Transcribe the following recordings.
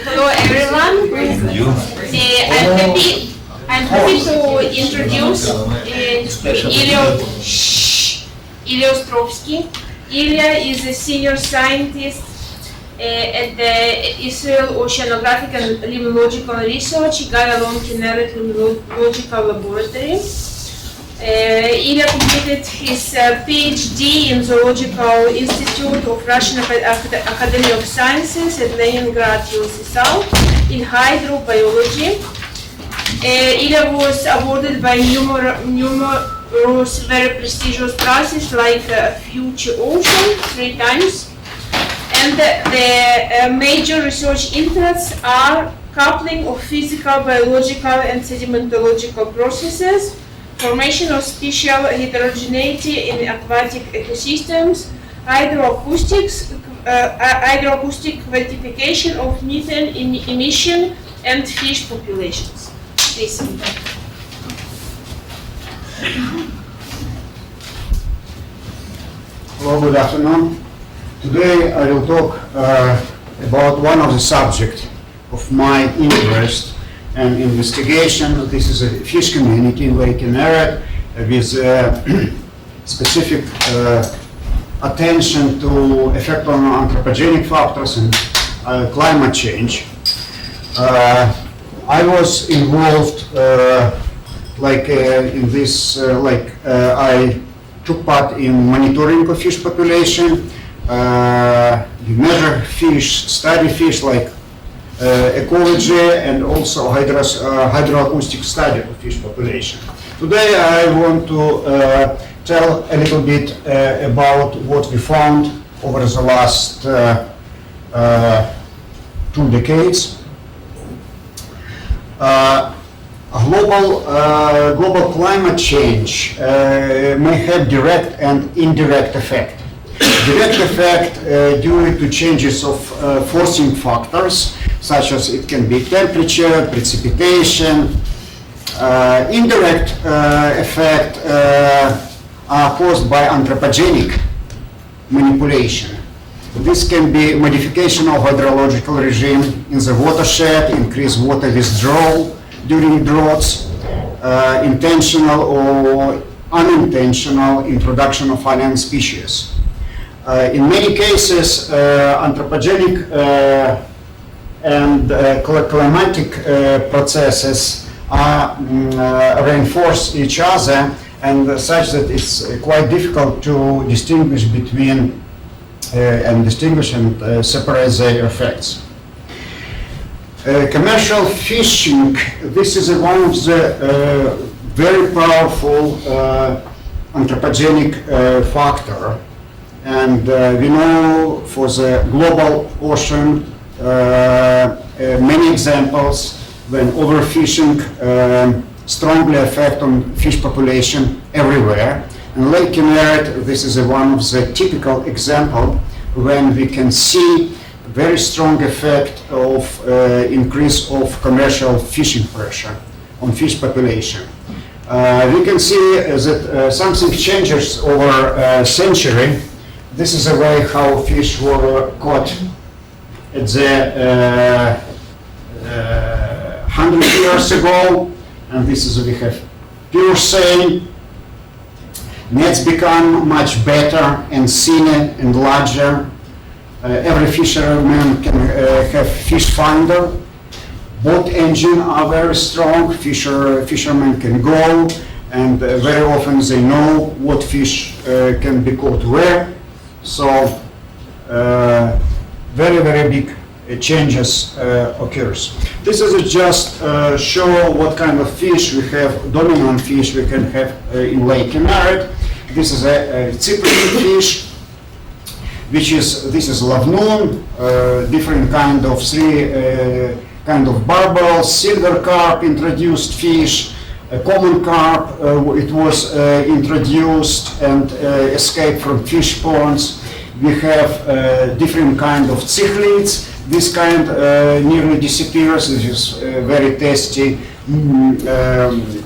Hello everyone. I'm happy to introduce Ilya Ostrovsky. Ilya is a senior scientist at the Israel Oceanographic and Limnological Research, Lake Kinneret Limnological Laboratory. Ilya completed his PhD in Zoological Institute of Russian Academy of Sciences at Leningrad, USSR in hydrobiology. Ilya was awarded by numerous very prestigious prizes like Future Ocean 3 times. And the major research interests are coupling of physical, biological and sedimentological processes, formation of spatial heterogeneity in aquatic ecosystems, hydroacoustic quantification of methane emission and fish populations. Please. Hello, good afternoon. Today I will talk about one of the subjects of my interest and investigation. This is a fish community in Lake Kinneret with specific attention to effect on anthropogenic factors and climate change. I was involved in this, I took part in monitoring of fish population. We measure fish, study fish like ecology and also hydroacoustic study of fish population. Today I want to tell a little bit about what we found over the last 2 decades. Global climate change may have direct and indirect effect. Direct effect due to changes of forcing factors, such as it can be temperature, precipitation. Indirect effect are caused by anthropogenic manipulation. This can be modification of hydrological regime in the watershed, increased water withdrawal during droughts, intentional or unintentional introduction of alien species. In many cases, anthropogenic and climatic processes reinforce each other, and such that it's quite difficult to distinguish between and separate their effects. Commercial fishing, this is one of the very powerful anthropogenic factor. And we know for the global ocean many examples when overfishing strongly affect on fish population everywhere. In Lake Kinneret, this is one of the typical example when we can see very strong effect of increase of commercial fishing pressure on fish population. We can see that something changes over a century. This is the way how fish were caught at the 100 years ago, and this is we have pure seine. Nets become much better and thinner and larger. Every fisherman can have fish finder. Boat engine are very strong. Fishermen can go, and very often they know what fish can be caught where. So very, very big changes occurs. This is just show what kind of fish we have, dominant fish we can have in Lake Kinneret. This is a cyprine fish, this is lavnoon, different kind of kind of barbels, silver carp, introduced fish, a common carp, it was introduced and escaped from fish ponds. We have different kind of cichlids. This kind nearly disappears. This is very tasty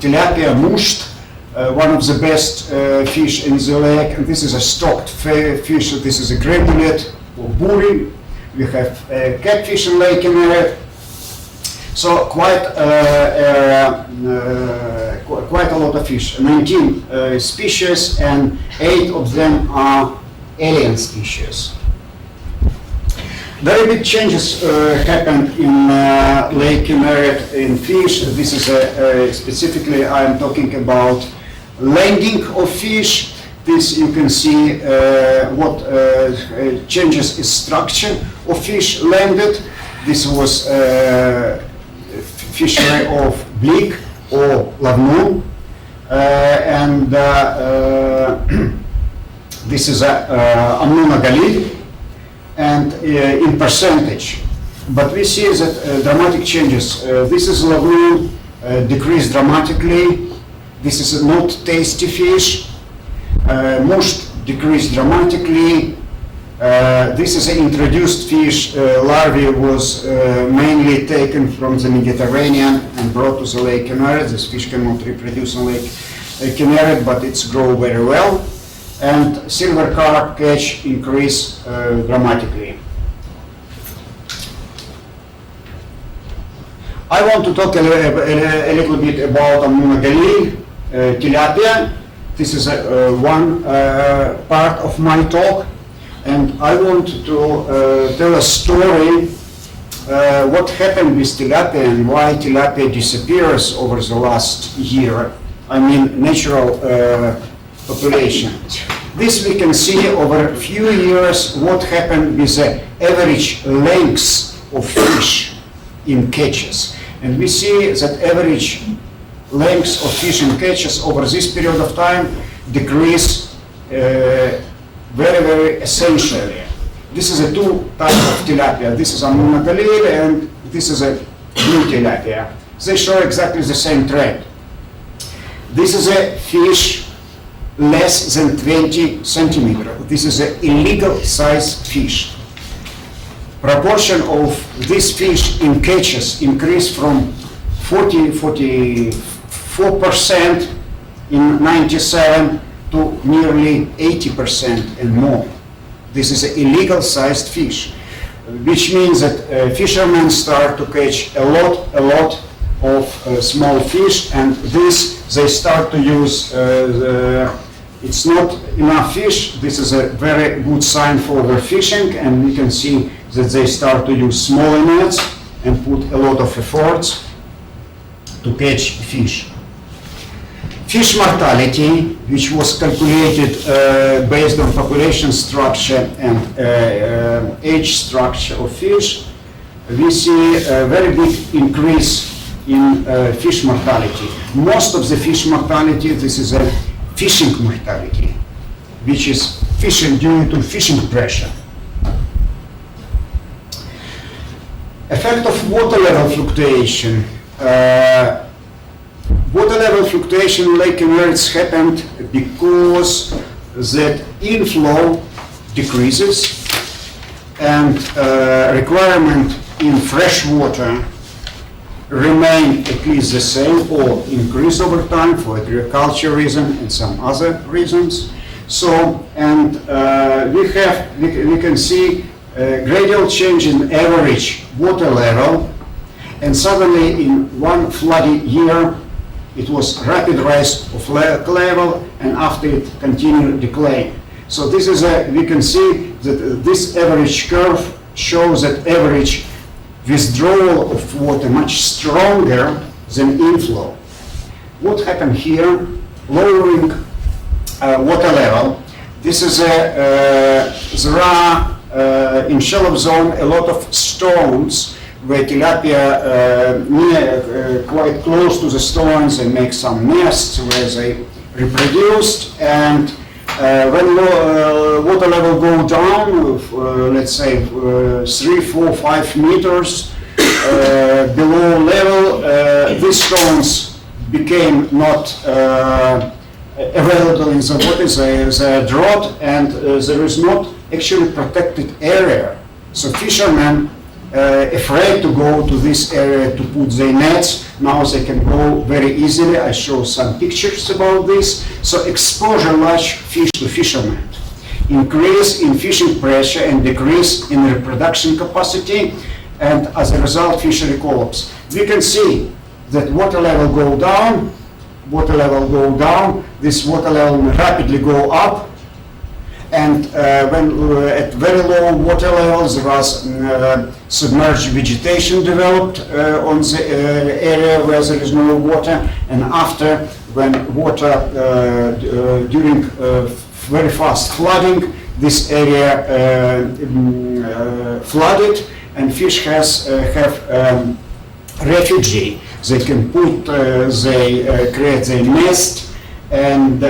tilapia mushed, one of the best fish in the lake. And this is a stocked fish. This is a granulate buri. We have catfish in Lake Kinneret. So quite a lot of fish, 19 species, and 8 of them are alien species. Very big changes happened in Lake Kinneret in fish. This is specifically I'm talking about landing of fish. This you can see what changes is structure of fish landed. This was fishery of bleak or lavnoon, and this is Galil, and in percentage. But we see that dramatic changes. This is lavnoon decreased dramatically. This is not tasty fish. Most decreased dramatically. This is an introduced fish. Larvae was mainly taken from the Mediterranean and brought to the Lake Kinneret. This fish cannot reproduce in Lake Kinneret, but it's grow very well. And silver carp catch increase dramatically. I want to talk a little bit about Galil, tilapia. This is one part of my talk. And I want to tell a story what happened with tilapia and why tilapia disappears over the last year. I mean natural population. This we can see over a few years what happened with the average lengths of fish in catches. And we see that average lengths of fish in catches over this period of time decrease very, very essentially. This is a two type of tilapia. This is Galil and this is a blue tilapia. They show exactly the same trend. This is a fish less than 20 centimeters. This is an illegal size fish. Proportion of this fish in catches increased from 44% in 97 to nearly 80% and more. This is an illegal sized fish, which means that fishermen start to catch a lot of small fish, and this they start to use, it's not enough fish. This is a very good sign for overfishing, and we can see that they start to use smaller nets and put a lot of efforts to catch fish. Fish mortality, which was calculated based on population structure and age structure of fish, we see a very big increase in fish mortality. Most of the fish mortality, this is a fishing mortality, which is fishing due to fishing pressure. Effect of water level fluctuation. Water level fluctuation in Lake Kinneret happened because that inflow decreases and requirement in fresh water remain at least the same or increase over time for agriculture reason and some other reasons. So, and we can see a gradual change in average water level, and suddenly in one floody year it was rapid rise of level, and after it continued decline. So this is we can see that this average curve shows that average withdrawal of water much stronger than inflow. What happened here? Lowering water level. This is there are in shallow zone a lot of stones where tilapia quite close to the stones and make some nests where they reproduced, and when water level go down, let's say 3, 4, 5 meters below level, these stones became not available in the water, they drought, and there is not actually protected area. So fishermen afraid to go to this area to put their nets. Now they can go very easily. I show some pictures about this. So exposure large fish to fishermen. increase in fishing pressure and decrease in reproduction capacity, and as a result fishery collapse. We can see that water level go down, this water level rapidly go up, and when at very low water levels there was submerged vegetation developed on the area where there is no water, and after, when water during very fast flooding, this area flooded, and fish have refugee. They can put, they create their nest, and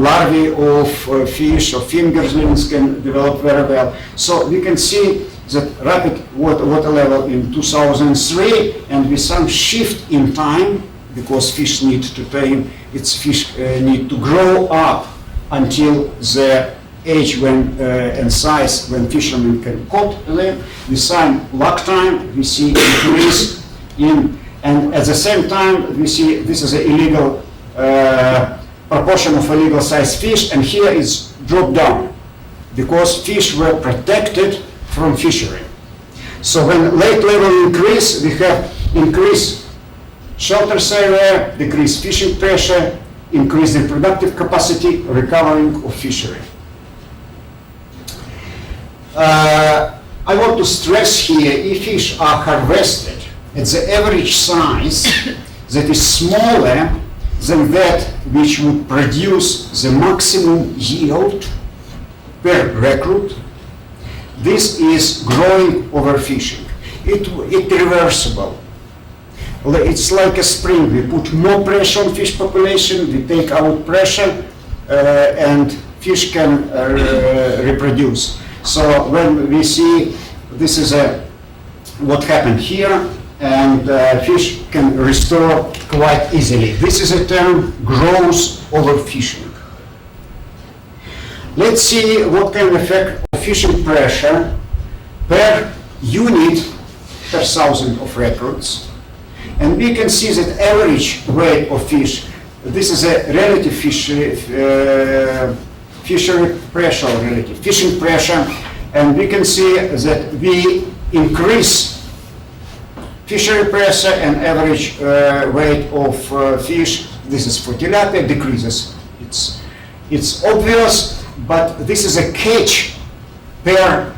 larvae of fish or fingerlings can develop very well. So we can see that rapid water level in 2003, and with some shift in time, because fish need to tame, fish need to grow up until the age when and size when fishermen can caught them. With some lag time, we see increase in, and at the same time we see this is an illegal proportion of illegal size fish, and here is dropped down because fish were protected from fishery. So when lake level increase, we have increased shelter area, decreased fishing pressure, increased reproductive capacity, recovering of fishery. I want to stress here, if fish are harvested at the average size that is smaller than that which would produce the maximum yield per recruit, this is growing overfishing. It's reversible. It's like a spring. We put more pressure on fish population, we take out pressure, and fish can reproduce. So when we see this is what happened here, and fish can restore quite easily. This is a term, gross overfishing. Let's see what kind of effect of fishing pressure per unit per thousand of recruits. And we can see that average weight of fish, this is a relative fishery pressure, relative fishing pressure, and we can see that we increase fishery pressure and average weight of fish. This is for tilapia, decreases. It's obvious, but this is a catch per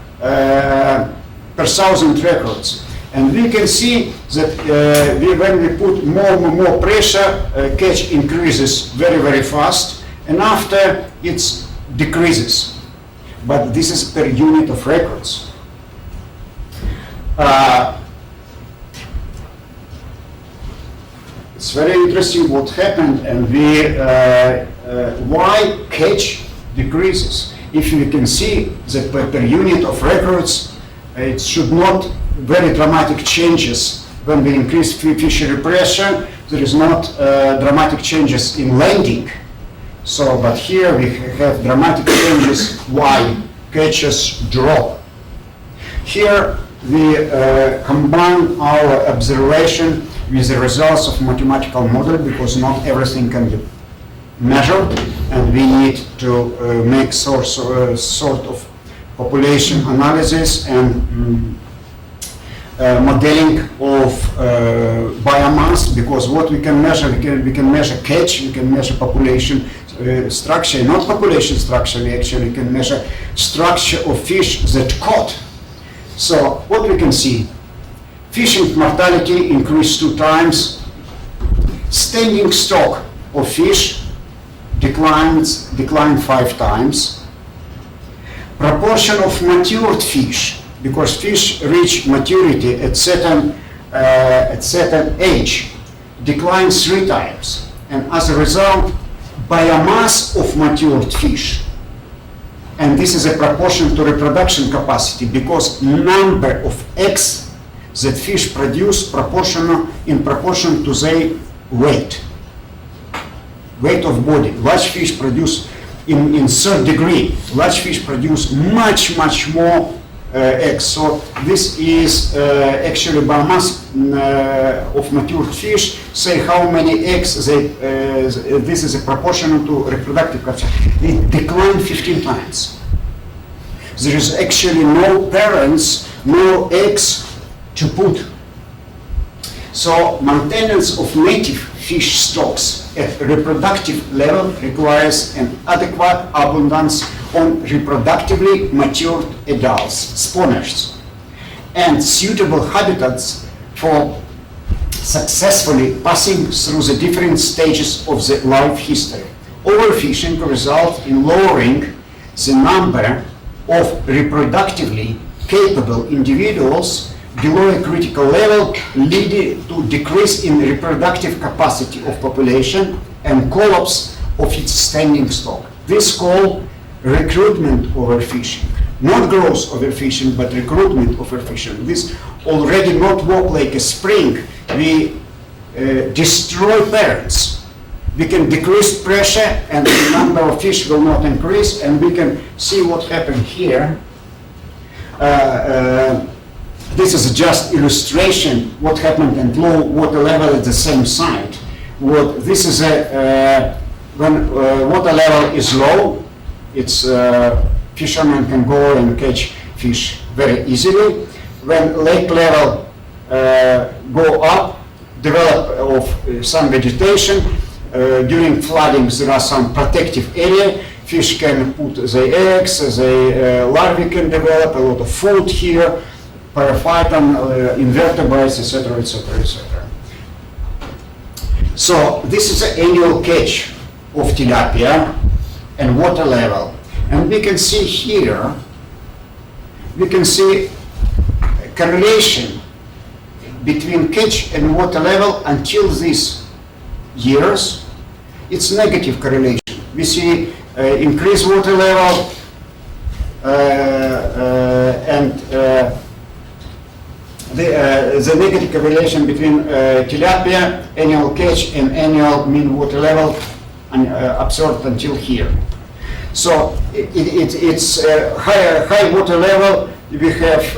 thousand records. And we can see that when we put more pressure, catch increases very fast, and after it decreases. But this is per unit of records. It's very interesting what happened, and why catch decreases. If you can see that per unit of records, it should not very dramatic changes when we increase fishery pressure. There is not dramatic changes in landing. So, but here we have dramatic changes. Why catches drop? Here we combine our observation with the results of mathematical model, because not everything can be measured, and we need to make sort of population analysis and modeling of biomass, because what we can measure, we can measure catch, we can measure population structure, not population structure, we actually can measure structure of fish that caught. So what we can see, fishing mortality increased 2 times, standing stock of fish declined 5 times, proportion of matured fish, because fish reach maturity at certain age, declines 3 times, and as a result, biomass of matured fish, and this is a proportion to reproduction capacity, because number of eggs that fish produce in proportion to their weight of body. Large fish produce in third degree. Large fish produce much more eggs. So this is actually biomass of matured fish. Say how many eggs they. This is a proportional to reproductive capacity. It declined 15 times. There is actually no parents, no eggs to put. So maintenance of native fish stocks at reproductive level requires an adequate abundance on reproductively matured adults, spawners, and suitable habitats for successfully passing through the different stages of the life history. Overfishing results in lowering the number of reproductively capable individuals below a critical level, leading to decrease in reproductive capacity of population and collapse of its standing stock. This is called recruitment overfishing. Not growth overfishing, but recruitment overfishing. This already not work like a spring. We destroy parents. We can decrease pressure and the number of fish will not increase, and we can see what happened here. This is just illustration what happened at low water level at the same site. This is when water level is low, it's fishermen can go and catch fish very easily. When lake level go up, develop of some vegetation, during flooding there are some protective area. Fish can put the eggs, the larvae can develop, a lot of food here, paraphyton, invertebrates, etc., etc., etc. So this is the annual catch of tilapia and water level. And we can see here, we can see a correlation between catch and water level until these years. It's negative correlation. We see increased water level and the negative correlation between tilapia, annual catch, and annual mean water level observed until here. So it's high water level. We have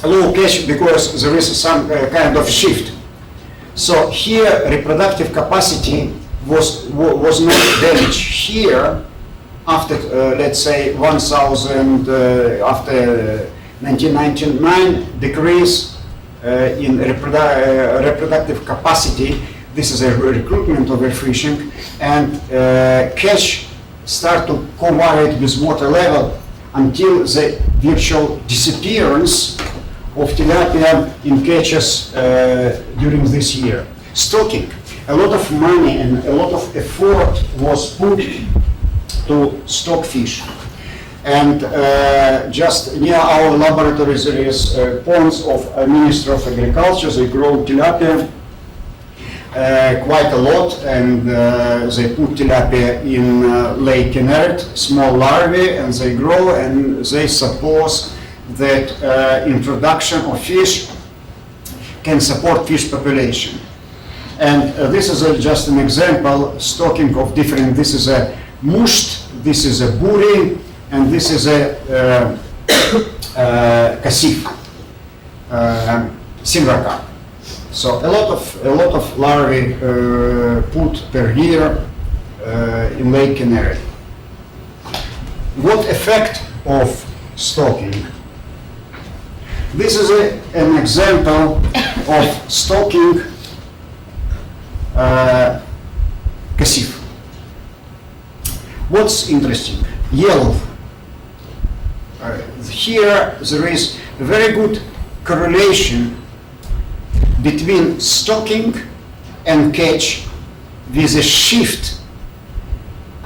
low catch because there is some kind of shift. So here reproductive capacity was not damaged. Here, after let's say 1000 after 1999 decrease in reproductive capacity. This is a recruitment overfishing, and catch start to covariate with water level until the virtual disappearance of tilapia in catches during this year. Stocking, a lot of money and a lot of effort was put to stock fish. And just near our laboratories there is ponds of Ministry of Agriculture. They grow tilapia quite a lot, and they put tilapia in Lake Kinneret, small larvae, and they grow, and they suppose that introduction of fish can support fish population. And this is just an example, stocking of different, this is a musht, this is a buri, and this is a kasif, silver carp. So a lot of larvae put per year in Lake Kinneret. What effect of stocking? This is an example of stocking kasif. What's interesting? Yellow. Here there is a very good correlation between stocking and catch with a shift,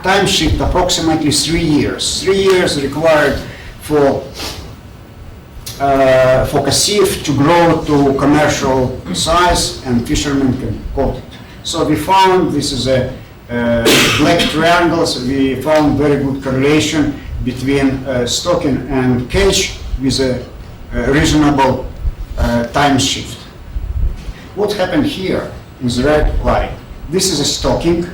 time shift approximately 3 years. 3 years required for kasif to grow to commercial size and fishermen can caught it. So we found, this is a black triangles, we found very good correlation between stocking and catch with a reasonable time shift. What happened here in the red line? This is a stocking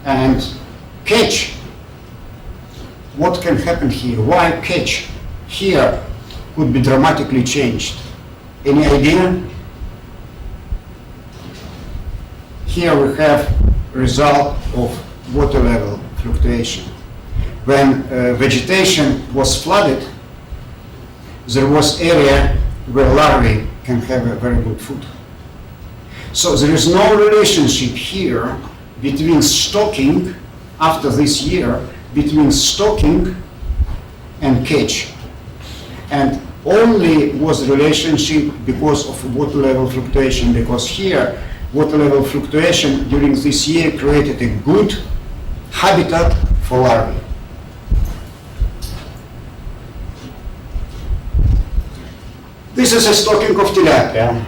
and catch what can happen here? Why catch here could be dramatically changed? Any idea? Here we have result of water level fluctuation. When vegetation was flooded, there was area where larvae can have a very good food. So there is no relationship here between stocking, after this year, between stocking and catch. And only was relationship because of water level fluctuation, because here water level fluctuation during this year created a good habitat for larvae. This is a stocking of tilapia.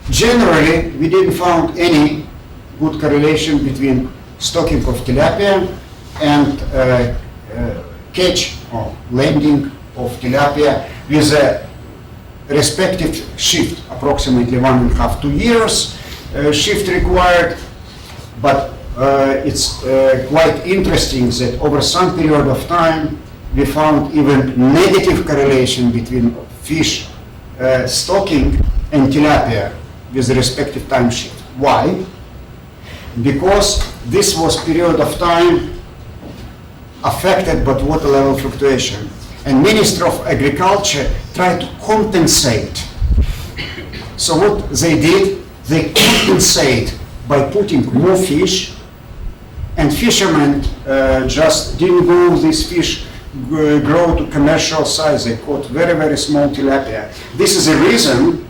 Generally, we didn't find any good correlation between stocking of tilapia and catch or landing of tilapia with a respective shift, approximately 1.5 to 2 years shift required. But it's quite interesting that over some period of time we found even negative correlation between fish stocking and tilapia with the respective time shift. Why? Because this was period of time affected by water level fluctuation. And Ministry of Agriculture tried to compensate. So what they did, they compensate by putting more fish, and fishermen just didn't go this fish grow to commercial size. They caught very, very small tilapia. This is the reason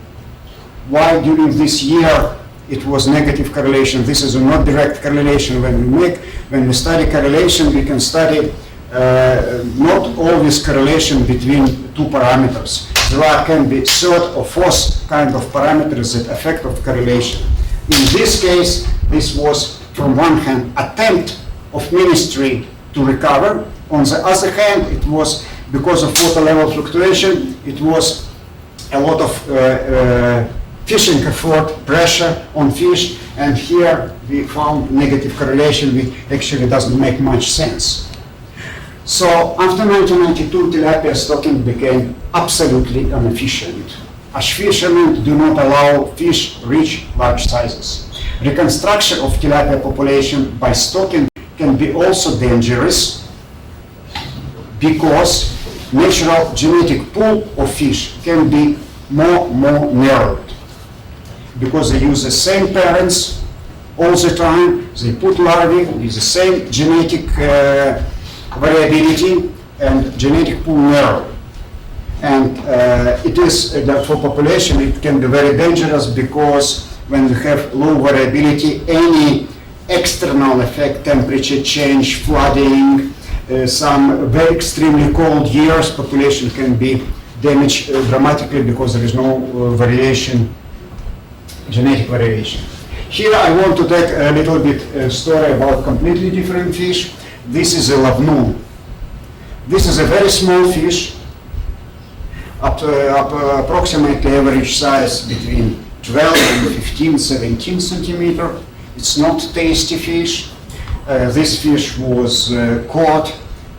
why during this year it was negative correlation. This is a not direct correlation. When we study correlation, we can study not always correlation between two parameters. There can be third or fourth kind of parameters that affect of correlation. In this case, this was from one hand attempt of ministry to recover. On the other hand, it was because of water level fluctuation, it was a lot of fishing effort, pressure on fish, and here we found negative correlation, which actually doesn't make much sense. So after 1992, tilapia stocking became absolutely inefficient, as fishermen do not allow fish reach large sizes. Reconstruction of tilapia population by stocking can be also dangerous because natural genetic pool of fish can be more narrowed. Because they use the same parents all the time, they put larvae with the same genetic variability and genetic pool narrow. And it is, for population, it can be very dangerous because when we have low variability, any external effect, temperature change, flooding, some very extremely cold years, population can be damaged dramatically because there is no variation, genetic variation. Here I want to take a little bit story about completely different fish. This is a lavnu. This is a very small fish, up approximately average size between 12 and 15, 17 centimeter. It's not tasty fish. This fish was caught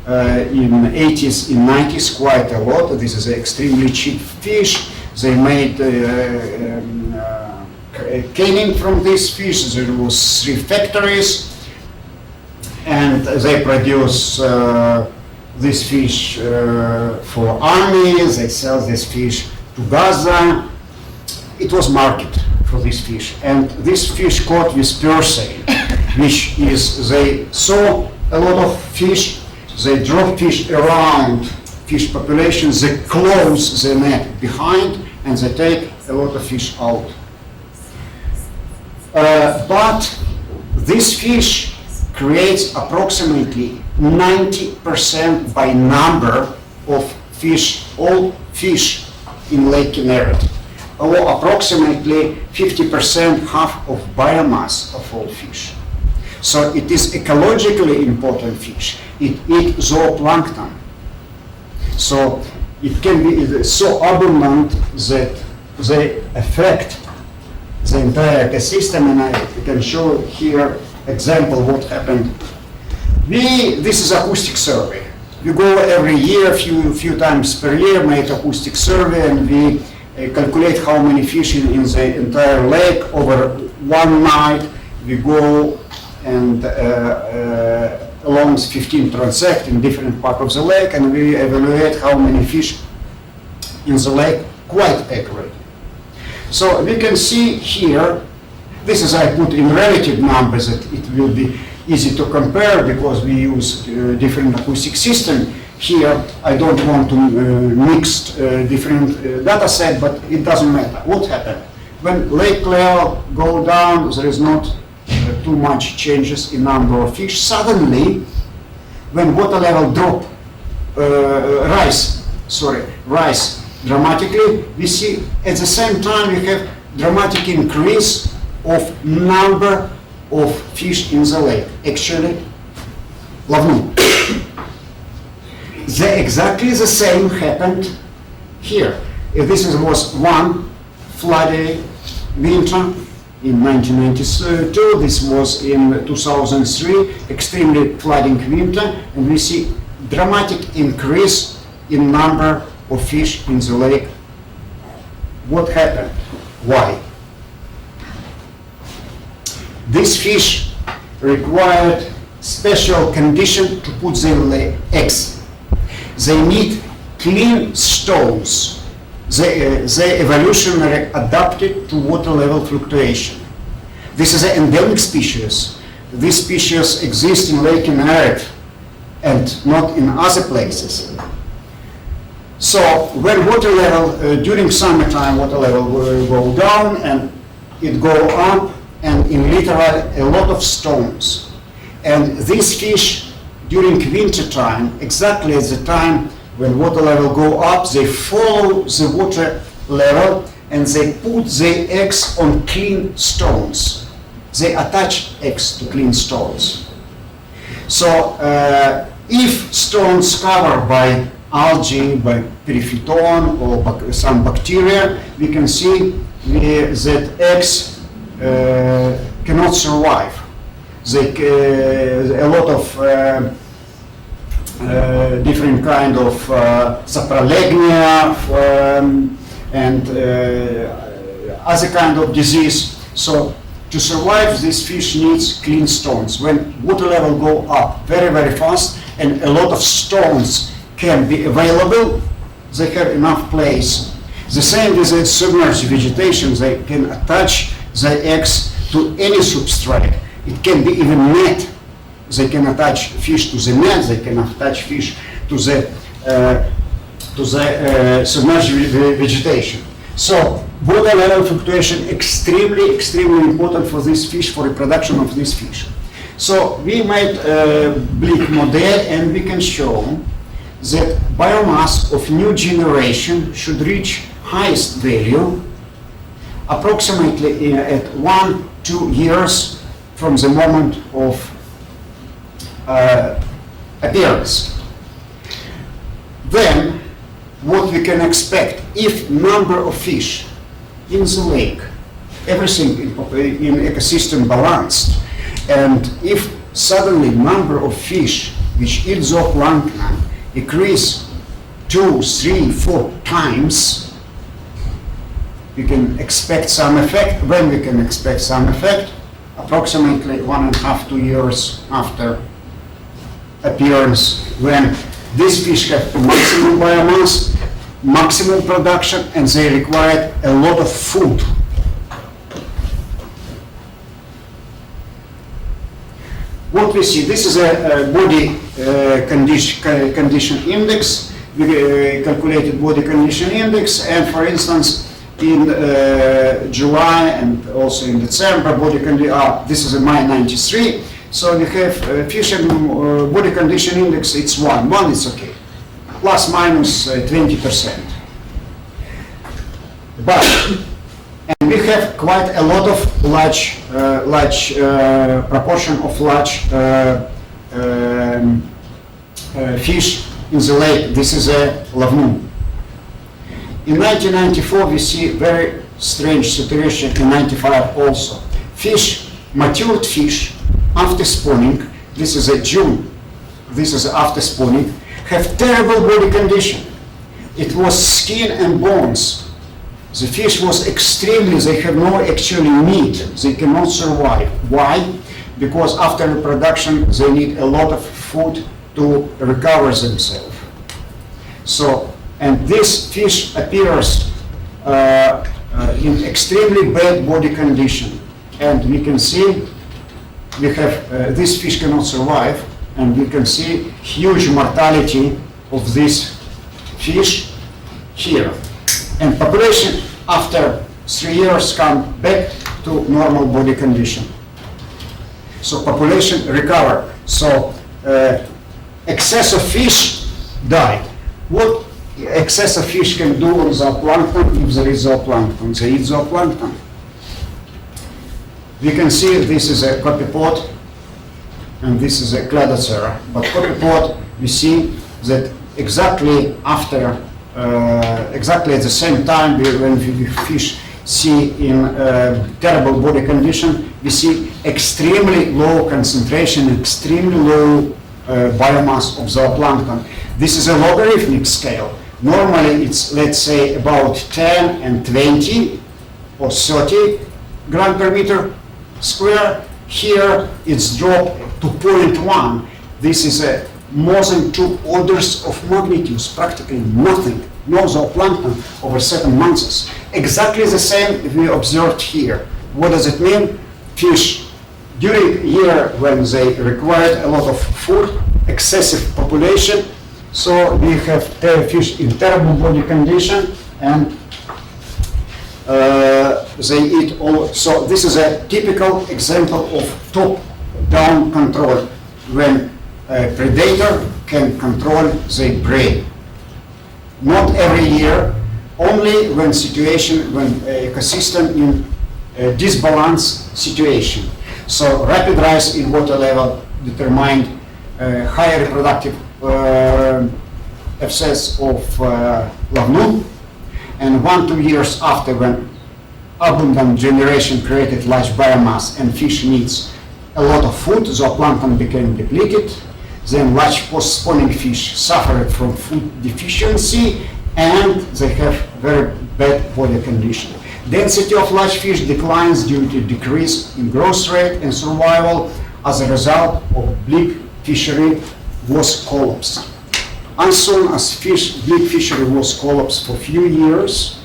in 80s, in 90s quite a lot. This is an extremely cheap fish. They made canning from this fish. There was 3 factories, and they produce this fish for army. They sell this fish to Gaza. It was market for this fish, and this fish caught with purse, which is they saw a lot of fish, they drop fish around fish population, they close the net behind, and they take a lot of fish out. But this fish creates approximately 90% by number of fish, all fish in Lake Kinneret, or approximately 50%, half of biomass of all fish. So it is ecologically important fish. It eats zooplankton. So it can be so abundant that they affect the entire ecosystem, and I can show here example what happened. This is acoustic survey. We go every year, few times per year, make acoustic survey, and we calculate how many fish in the entire lake over one night. We go and along 15 transect in different parts of the lake, and we evaluate how many fish in the lake quite accurate. So we can see here, this is I put in relative numbers that it will be easy to compare because we use different acoustic system. Here I don't want to mix different data set, but it doesn't matter. What happened? When lake level go down, there is not too much changes in number of fish. Suddenly, when water level drop, rise dramatically, we see at the same time we have dramatic increase of number of fish in the lake. Actually, lavnu. Exactly the same happened here. If this was one floody winter in 1992, this was in 2003, extremely flooding winter, and we see dramatic increase in number of fish in the lake. What happened? Why? These fish required special condition to put their eggs. They need clean stones. They evolutionary adapted to water level fluctuation. This is an endemic species. This species exists in Lake Kinneret and not in other places. So when water level, during summertime, water level will go down and it go up, and in literally a lot of stones. And these fish during winter time, exactly at the time when water level go up, they follow the water level and they put their eggs on clean stones. They attach eggs to clean stones. So if stones covered by algae, by periphyton or some bacteria, we can see that eggs cannot survive. A lot of different kind of saprolegnia and other kind of disease. So to survive, this fish needs clean stones. When water level go up very, very fast and a lot of stones can be available, they have enough place. The same with the submerged vegetation. They can attach the eggs to any substrate. It can be even net. They can attach fish to the net. They can attach fish to the submerged vegetation. So water level fluctuation extremely, extremely important for this fish, for reproduction of this fish. So we made a bleak model, and we can show that biomass of new generation should reach highest value approximately at 1-2 years from the moment of appearance. Then what we can expect if number of fish in the lake, everything in ecosystem balanced, and if suddenly number of fish which eat zooplankton increase 2, 3, 4 times, we can expect some effect. When we can expect some effect? Approximately 1.5-2 years after appearance, when these fish have maximum biomass, maximum production, and they require a lot of food. What we see, this is a body condition index. We calculated body condition index, and for instance, in July and also in December, this is a -93. So we have fish and body condition index, it's 1. 1 is okay, plus minus 20%. But, and we have quite a lot of large proportion of large fish in the lake. This is a lavnu. In 1994, we see very strange situation. In 95 also. Fish, matured fish, after spawning, this is a June, this is after spawning, have terrible body condition. It was skin and bones. The fish was extremely, they have no actually meat. They cannot survive. Why? Because after reproduction, they need a lot of food to recover themselves. So, and this fish appears in extremely bad body condition. And we can see, we have, this fish cannot survive, and we can see huge mortality of this fish here. And population after 3 years come back to normal body condition. So population recover. So excess of fish died. What excess of fish can do on zooplankton if there is zooplankton? They eat zooplankton. We can see this is a copypod and this is a Cladocera. But copypod, we see that exactly after, exactly at the same time when we fish see in terrible body condition, we see extremely low concentration, extremely low biomass of zooplankton. This is a logarithmic scale. Normally it's, let's say, about 10 and 20 or 30 gram per meter square. Here it's dropped to 0.1. This is a more than 2 orders of magnitude, practically nothing, no zooplankton over 7 months. Exactly the same we observed here. What does it mean? Fish during year when they required a lot of food, excessive population, so we have fish in terrible body condition, and they eat all. So this is a typical example of top-down control, when a predator can control their prey. Not every year, only when situation, when ecosystem in a disbalance situation. So rapid rise in water level determined higher reproductive excess of lavnu, and 1-2 years after, when abundant generation created large biomass and fish needs a lot of food, zooplankton became depleted. Then large post-spawning fish suffered from food deficiency, and they have very bad body condition. Density of large fish declines due to decrease in growth rate and survival as a result of bleak fishery was collapsed. As soon as bleak fishery was collapsed for a few years,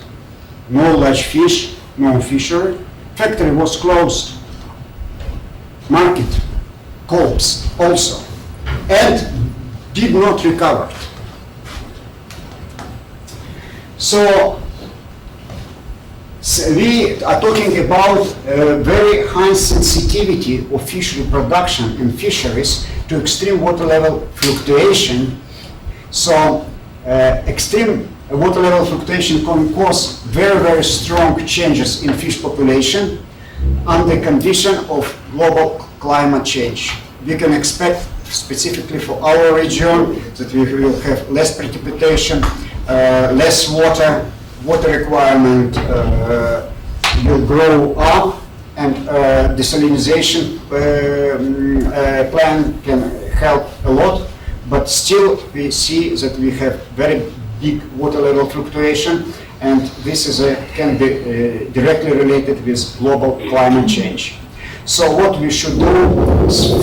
no large fish, no fishery, factory was closed, market collapsed also, and did not recover. So we are talking about very high sensitivity of fish reproduction in fisheries to extreme water level fluctuation. So extreme water level fluctuation can cause very, very strong changes in fish population under condition of global climate change. We can expect, specifically for our region, that we will have less precipitation, less water requirement will grow up, and desalinization plan can help a lot, but still we see that we have very big water level fluctuation, and this is can be directly related with global climate change. So what we should do is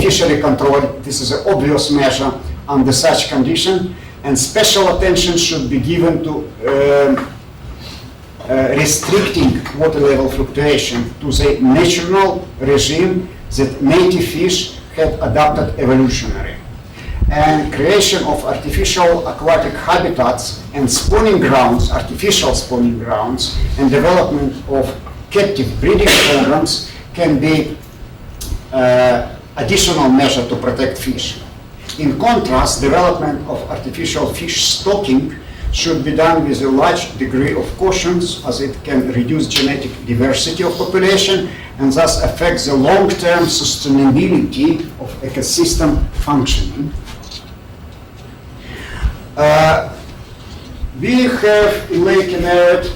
fishery control. This is an obvious measure under such condition, and special attention should be given to restricting water level fluctuation to the natural regime that native fish had adapted evolutionary. And creation of artificial aquatic habitats and spawning grounds, artificial spawning grounds, and development of captive breeding programs can be additional measure to protect fish. In contrast, development of artificial fish stocking should be done with a large degree of caution, as it can reduce genetic diversity of population and thus affect the long-term sustainability of ecosystem functioning. We have in Lake Kinneret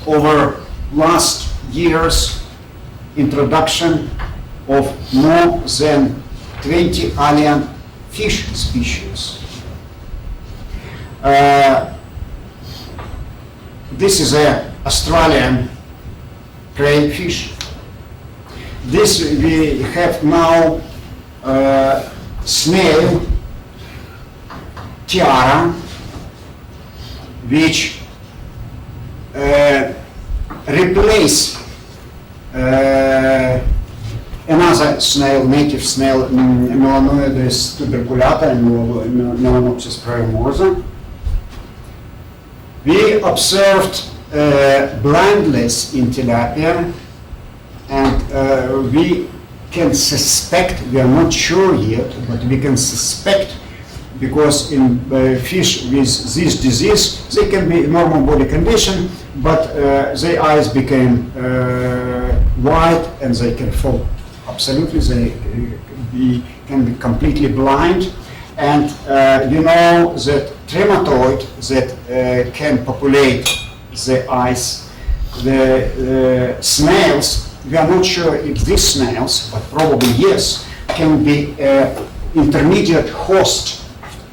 over last years introduction of more than 20 alien fish species. This is a Australian crayfish. This we have now snail tiara, which replace another snail, native snail, Melanoides tuberculata and Melanopsis praemosa. We observed blindness in tilapia, and we can suspect, we are not sure yet, but we can suspect, because in fish with this disease, they can be normal body condition, but their eyes became white and they can fall. Absolutely, they can be completely blind. And you know that trematode that can populate the eyes, the snails, we are not sure if these snails, but probably yes, can be intermediate host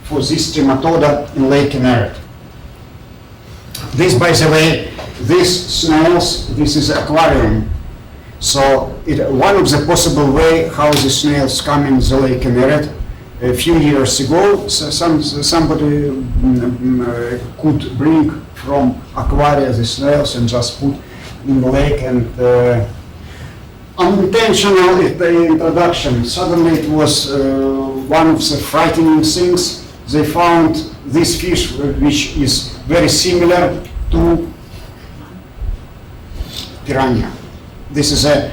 for this trematoda in Lake Kinneret. This, by the way, these snails, this is aquarium. So one of the possible way how the snails come in the Lake Kinneret, a few years ago, somebody could bring from aquaria the snails and just put in the lake, and unintentional in the introduction. Suddenly it was one of the frightening things. They found this fish which is very similar to piranha. This is a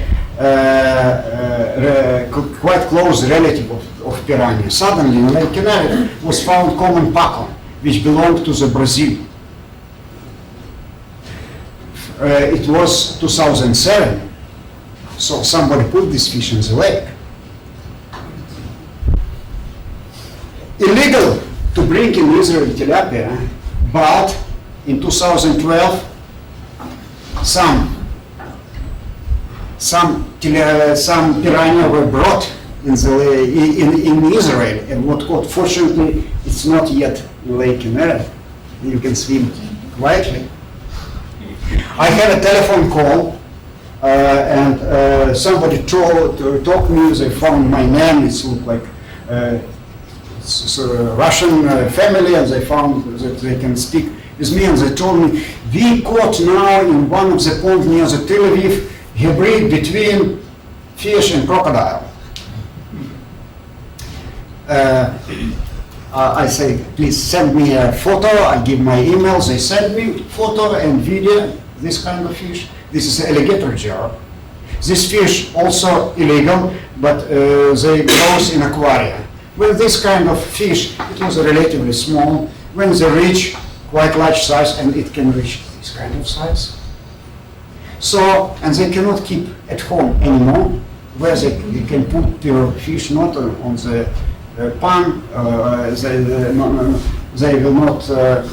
quite close relative of piranha. Suddenly in Lake Kinneret was found common paco, which belonged to the Brazil. It was 2007, so somebody put this fish in the lake. Illegal to bring in Israel tilapia, but in 2012 some piranha were brought in Israel, and what caught, fortunately, it's not yet in Lake Kinneret. You can swim quietly. I had a telephone call, and somebody talked me. They found my name. It looked like it's a Russian family, and they found that they can speak with me. And they told me, we caught now in one of the ponds near the Tel Aviv hybrid between fish and crocodile. I say, please send me a photo. I give my email. They send me photo and video, this kind of fish. This is an alligator jar. This fish also illegal, but they grow in aquaria. With this kind of fish, it was relatively small. When they reach quite large size, and it can reach this kind of size. So, and they cannot keep at home anymore, where they can put their fish not on the pond, they will not,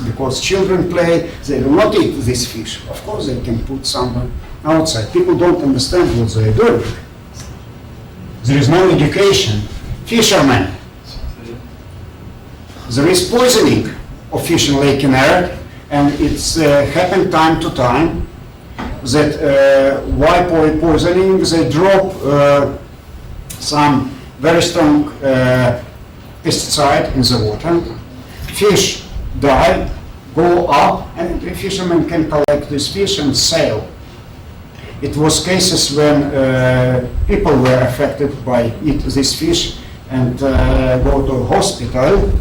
because children play, they will not eat this fish. Of course they can put some outside. People don't understand what they're doing. There is no education. Fishermen. There is poisoning of fish in Lake Kinneret, and it's happened time to time that why poisoning, they drop some very strong pesticide in the water. Fish die, go up, and the fishermen can collect this fish and sell. It was cases when people were affected by this fish and go to hospital,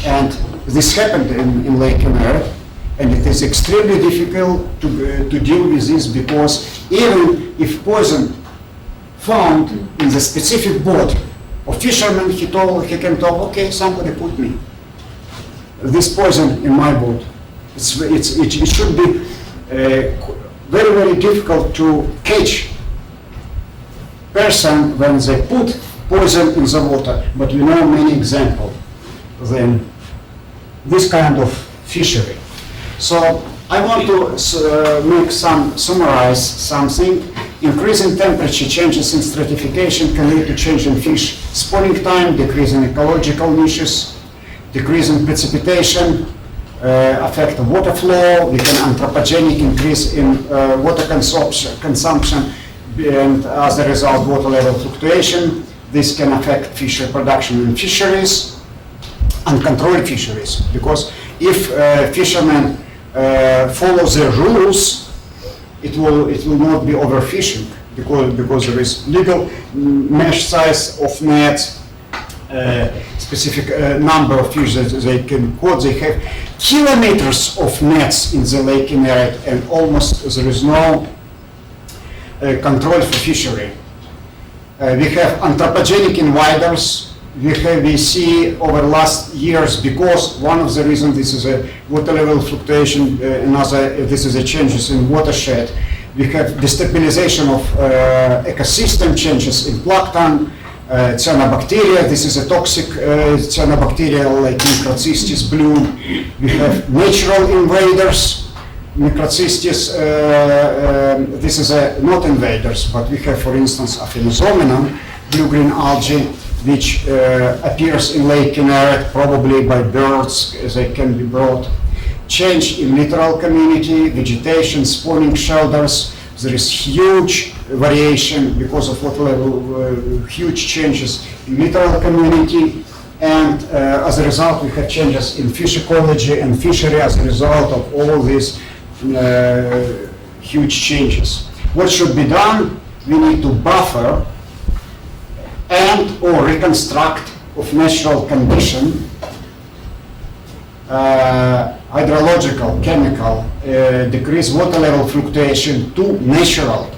and this happened in Lake Kinneret. And it is extremely difficult to deal with this, because even if poison found in the specific boat of fisherman, he can talk, okay, somebody put me this poison in my boat. It should be very, very difficult to catch person when they put poison in the water. But we know many examples then this kind of fishery. So I want to summarize something. Increase in temperature, changes in stratification can lead to change in fish spawning time, decrease in ecological niches, decrease in precipitation, affect the water flow, we can anthropogenic increase in water consumption, and as a result water level fluctuation. This can affect fish reproduction in fisheries, uncontrolled fisheries, because if fishermen follow the rules, it will not be overfishing, because there is legal mesh size of nets, specific number of fish that they can caught. They have kilometers of nets in the Lake Kinneret, and almost there is no control for fishery. We have anthropogenic invaders. We see over last years, because one of the reasons this is a water level fluctuation, another this is a changes in watershed. We have destabilization of ecosystem, changes in plankton, cyanobacteria. This is a toxic cyanobacterial like microcystis bloom. We have natural invaders, microcystis. This is not invaders, but we have, for instance, Aphanizomenon, blue-green algae, which appears in Lake Kinneret probably by birds as they can be brought. Change in littoral community, vegetation, spawning shelters. There is huge variation because of water level, huge changes in littoral community, and as a result we have changes in fish ecology and fishery as a result of all these huge changes. What should be done? We need to buffer and or reconstruct of natural condition, hydrological, chemical, decrease water level fluctuation to natural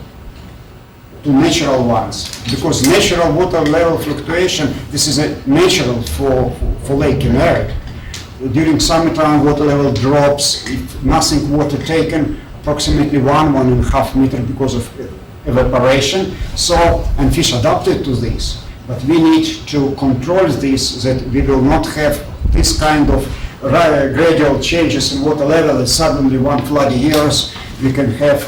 ones, because natural water level fluctuation, this is a natural for Lake Kinneret. During summertime water level drops, if nothing water taken, approximately 1.5 meter because of evaporation. So, and fish adapted to this, but we need to control this, that we will not have this kind of gradual changes in water level, and suddenly one flood years we can have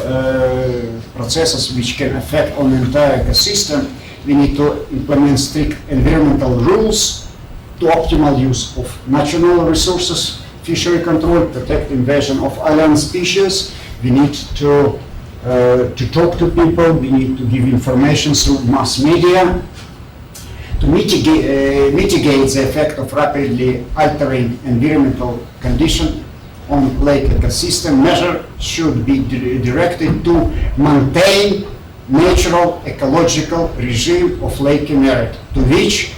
processes which can affect on the entire ecosystem. We need to implement strict environmental rules to optimal use of natural resources, fishery control, protect invasion of island species. We need to talk to people, we need to give information through mass media to mitigate the effect of rapidly altering environmental condition on lake ecosystem. Measures should be directed to maintain natural ecological regime of Lake Kinneret, to which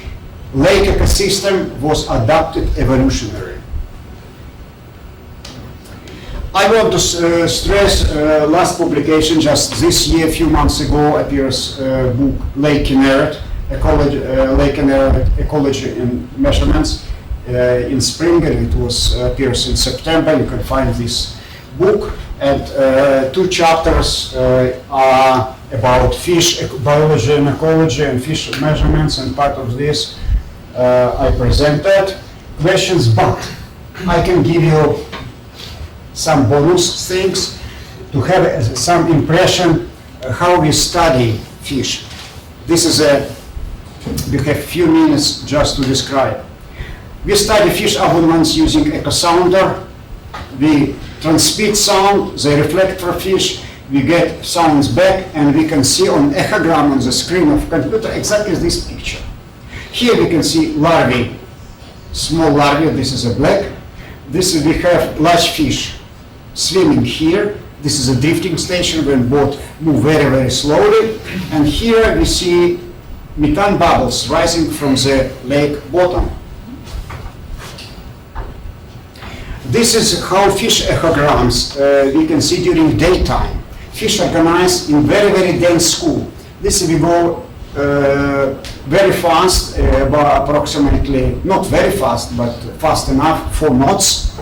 lake ecosystem was adapted evolutionary. I want to stress last publication just this year, a few months ago, appears book Lake Kinneret, Lake Kinneret Ecology and Measurements in spring, and it was appears in September. You can find this book, and 2 chapters are about fish biology and ecology and fish measurements, and part of this I presented questions, but I can give you some bonus things to have some impression how we study fish. This is we have few minutes just to describe. We study fish abundance using echo sounder. We transmit sound, they reflect for fish, we get sounds back, and we can see on echogram on the screen of computer exactly this picture. Here we can see larvae, small larvae, this is a black. This is, we have large fish swimming here. This is a drifting station when boat move very, very slowly. And here we see methane bubbles rising from the lake bottom. This is how fish echograms we can see during daytime. Fish organized in very, very dense school. This we go very fast, about approximately, not very fast, but fast enough, 4 knots.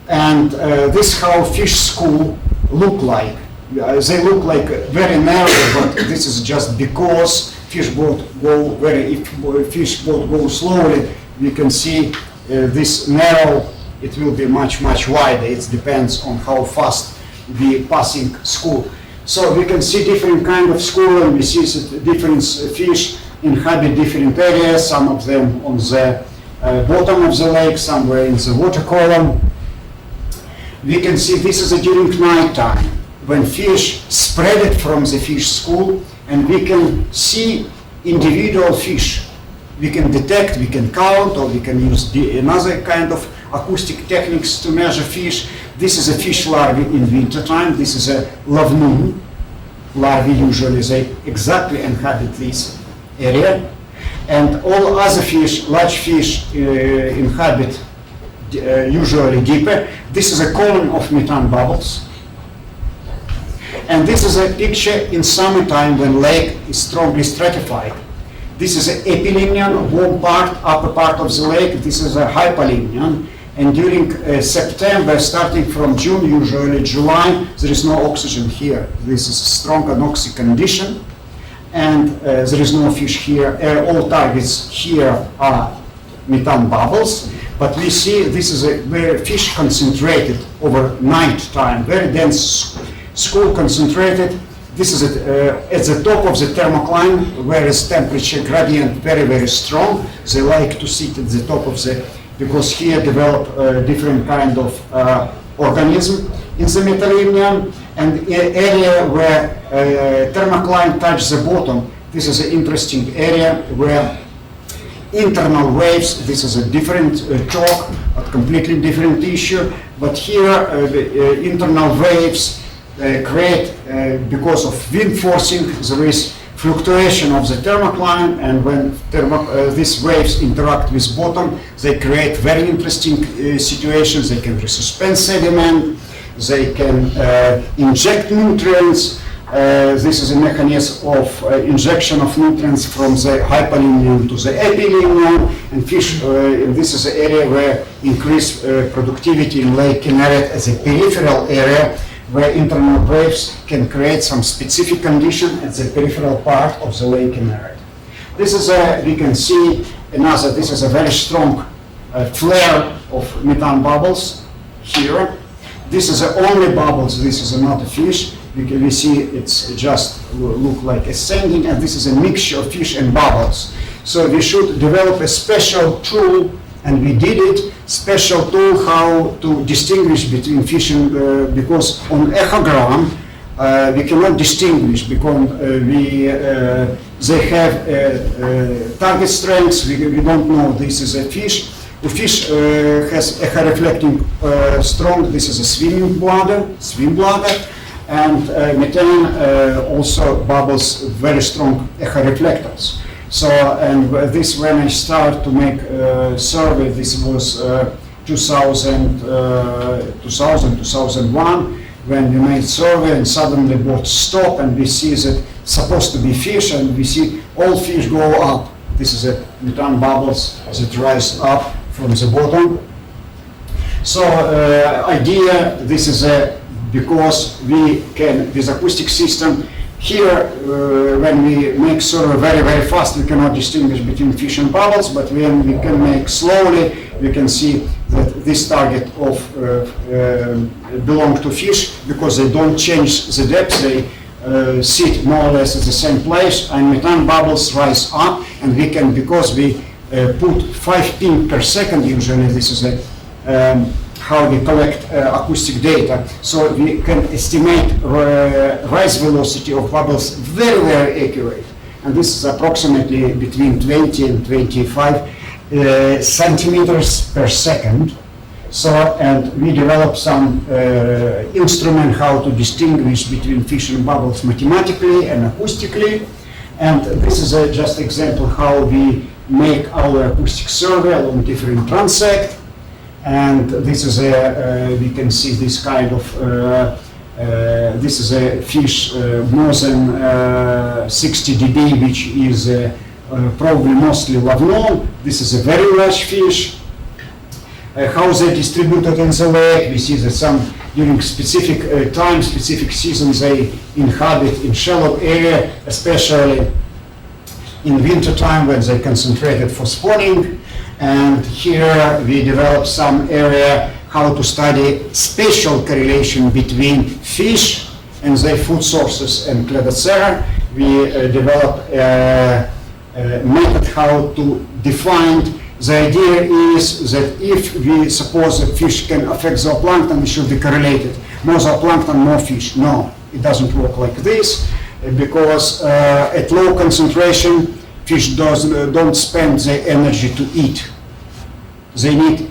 And this is how fish school look like. They look like very narrow, but this is just because fish boat go if fish boat go slowly, we can see this narrow. It will be much, much wider. It depends on how fast we passing school. So we can see different kind of school, and we see that different fish inhabit different areas, some of them on the bottom of the lake, somewhere in the water column. We can see this is during night time, when fish spread from the fish school, and we can see individual fish. We can detect, we can count, or we can use another kind of acoustic techniques to measure fish. This is a fish larvae in winter time. This is a lavnoon larvae. Usually they exactly inhabit this area, and all other fish, large fish, inhabit usually deeper. This is a column of methane bubbles, and this is a picture in summertime when lake is strongly stratified. This is an epilimnion, warm part, upper part of the lake. This is a hypolimnion. And during September, starting from June, usually July, there is no oxygen here. This is a strong anoxic condition, and there is no fish here. All targets here are methane bubbles, but we see this is a very fish concentrated over night time, very dense school concentrated. This is at the top of the thermocline, where is temperature gradient very, very strong. They like to sit at the top of the, because here develop different kind of organism in the metalimnium, and area where thermocline touches the bottom. This is an interesting area where internal waves, this is a different talk, a completely different issue, but here the internal waves create, because of wind forcing, there is fluctuation of the thermocline, and when these waves interact with bottom, they create very interesting situations. They can resuspend sediment, they can inject nutrients. This is a mechanism of injection of nutrients from the hypolimnium to the epilimnium, and fish, this is an area where increased productivity in Lake Kinneret as a peripheral area, where internal waves can create some specific condition at the peripheral part of the Lake Kinneret. This is we can see another, this is a very strong flare of methane bubbles here. This is the only bubbles, this is not a fish. We see it's just look like ascending, and this is a mixture of fish and bubbles. So we should develop a special tool, and we did it, special tool how to distinguish between fish and, because on echogram we cannot distinguish, because they have target strengths, we don't know this is a fish. The fish has echo reflecting strong, this is a swim bladder, and methane also bubbles very strong echo reflectors. So, and this, when I start to make survey, this was 2001, when we made survey, and suddenly boat stop, and we see that supposed to be fish, and we see all fish go up. This is a methane bubbles that rise up from the bottom. So idea, this is a, because we can, with acoustic system, here, when we make survey very, very fast, we cannot distinguish between fish and bubbles, but when we can make slowly, we can see that this target of belong to fish, because they don't change the depth, they sit more or less at the same place, and methane bubbles rise up, and we can, because we put 5 ping per second, usually this is a how we collect acoustic data, so we can estimate rise velocity of bubbles very, very accurate. And this is approximately between 20 and 25 centimeters per second. So, and we developed some instrument how to distinguish between fish and bubbles mathematically and acoustically. And this is just example how we make our acoustic survey along different transect. And this is a, we can see this kind of, this is a fish more than 60 dB, which is probably mostly lavnon. This is a very large fish. How they distributed in the lake, we see that some, during specific time, specific seasons, they inhabit in shallow area, especially in winter time when they concentrated for spawning. And here we developed some area how to study spatial correlation between fish and their food sources. And Cladocera, we developed a method how to define. The idea is that if we suppose that fish can affect zooplankton, it should be correlated. More zooplankton, more fish. No, it doesn't work like this, because at low concentration, fish don't spend their energy to eat. They need,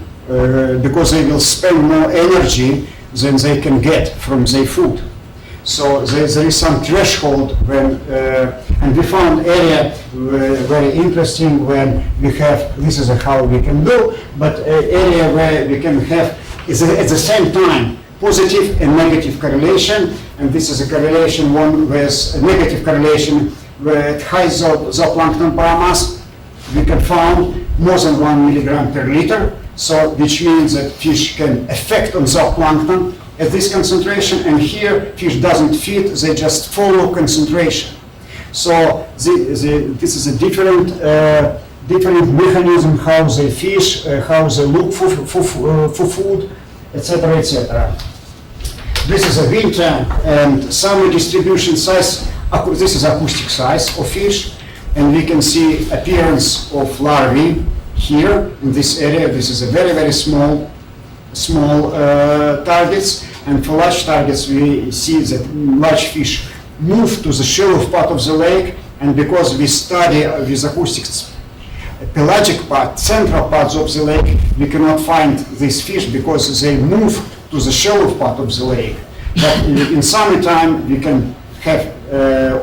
because they will spend more energy than they can get from their food. So there is some threshold when, and we found area very interesting when we have, this is how we can do, but area where we can have is at the same time positive and negative correlation, and this is a correlation one with a negative correlation with high zooplankton biomass. We can find more than 1 milligram per liter, so which means that fish can affect on zooplankton at this concentration, and here fish doesn't feed, they just follow concentration. So this is a different mechanism how they fish, how they look for food, etc., etc. This is a winter and summer distribution size. This is acoustic size of fish, and we can see appearance of larvae here in this area. This is a very, very small targets, and for large targets we see that large fish move to the shallow part of the lake, and because we study with acoustics pelagic part, central parts of the lake, we cannot find these fish because they move to the shallow part of the lake. But in summertime we can have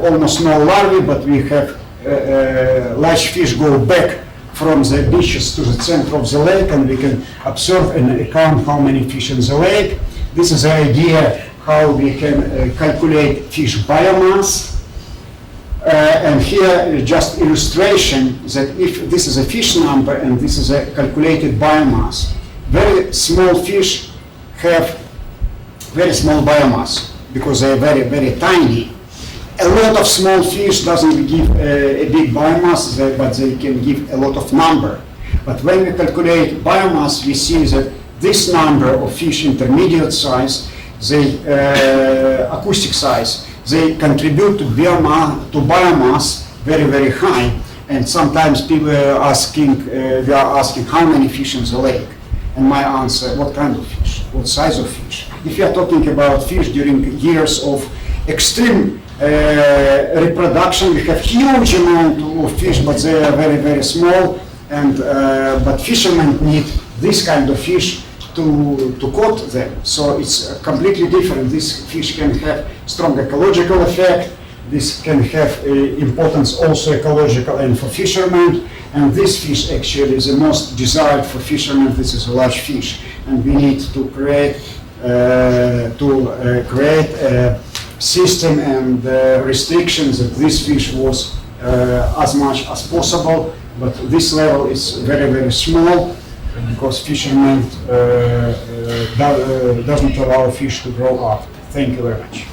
almost no larvae, but we have large fish go back from the beaches to the center of the lake, and we can observe and count how many fish in the lake. This is the idea how we can calculate fish biomass. And here just illustration that if this is a fish number and this is a calculated biomass, very small fish have very small biomass because they are very, very tiny. A lot of small fish doesn't give a big biomass, but they can give a lot of number. But when we calculate biomass, we see that this number of fish intermediate size, they acoustic size, they contribute to biomass very, very high. And sometimes people are asking, we are asking how many fish in the lake. And my answer, what kind of fish? What size of fish? If you are talking about fish during years of extreme reproduction, we have huge amount of fish, but they are very, very small. And but fishermen need this kind of fish to caught them. So it's completely different. This fish can have strong ecological effect. This can have importance also ecological and for fishermen. And this fish actually is the most desired for fishermen. This is a large fish, and we need to create a system and restrictions that this fish was as much as possible. But this level is very, very small because fishermen doesn't allow fish to grow up. Thank you very much.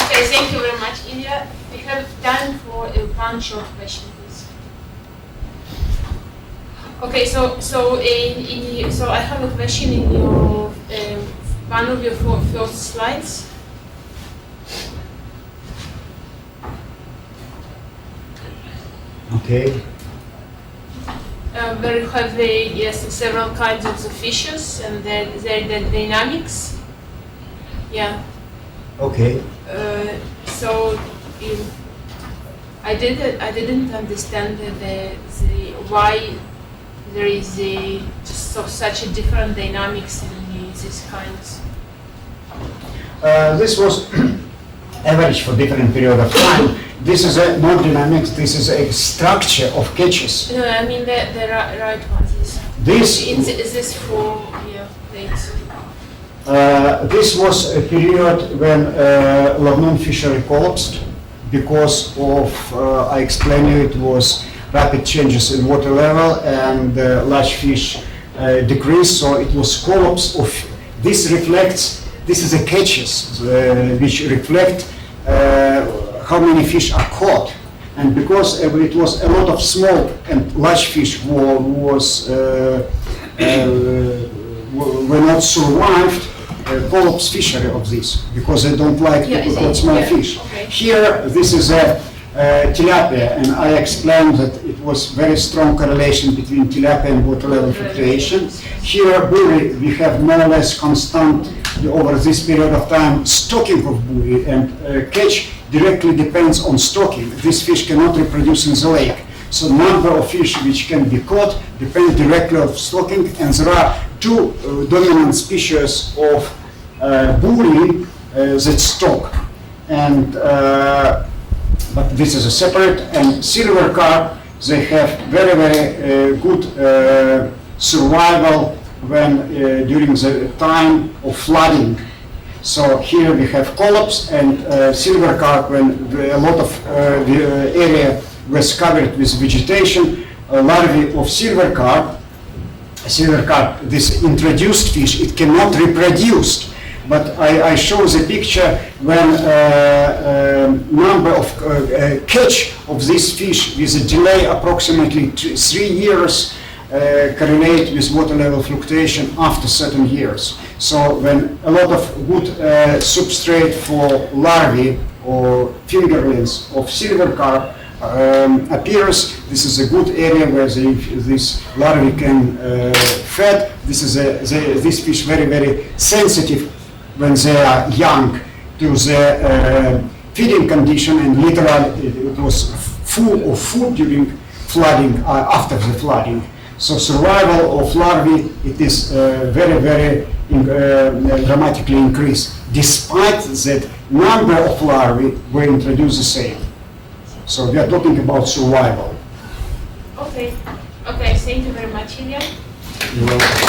Okay, thank you very much, Ilya. We have time for a bunch of questions. Okay, so I have a question in your one of your first slides. Okay. Where you have several kinds of the fishes and their dynamics. Yeah. Okay. So I didn't understand the why there is such a different dynamics in these kinds. This was average for different period of time. This is not dynamics. This is a structure of catches. No, I mean the right ones. Is this for plates? This was a period when Lavnon fishery collapsed because of, I explained you, it was rapid changes in water level and large fish decreased, so it was collapse of, this reflects, this is a catches which reflect how many fish are caught. And because it was a lot of small and large fish were not survived, polyps fishery of this, because they don't like Yeah, to caught small fish. Okay. Here, this is a tilapia, and I explained that it was very strong correlation between tilapia and water level fluctuation. Here, buoy, we have more or less constant over this period of time stocking of buoy, and catch directly depends on stocking. This fish cannot reproduce in the lake. So number of fish which can be caught depends directly on stocking, and there are two dominant species of buoy that stock. And but this is a separate, and silver carp, they have very, very good survival when during the time of flooding. So here we have collops and silver carp when a lot of the area was covered with vegetation. Larvae of silver carp, this introduced fish, it cannot reproduce. But I show the picture when number of catch of this fish with a delay approximately 3 years correlate with water level fluctuation after certain years. So when a lot of good substrate for larvae or fingerlings of silver carp appears, this is a good area where this larvae can feed. This fish very, very sensitive when they are young to the feeding condition, and literally it was full of food during flooding, after the flooding. So survival of larvae, it is very, very dramatically increased, despite that number of larvae were introduced the same. So we are talking about survival. Okay. Okay, thank you very much, Ilya. You're welcome.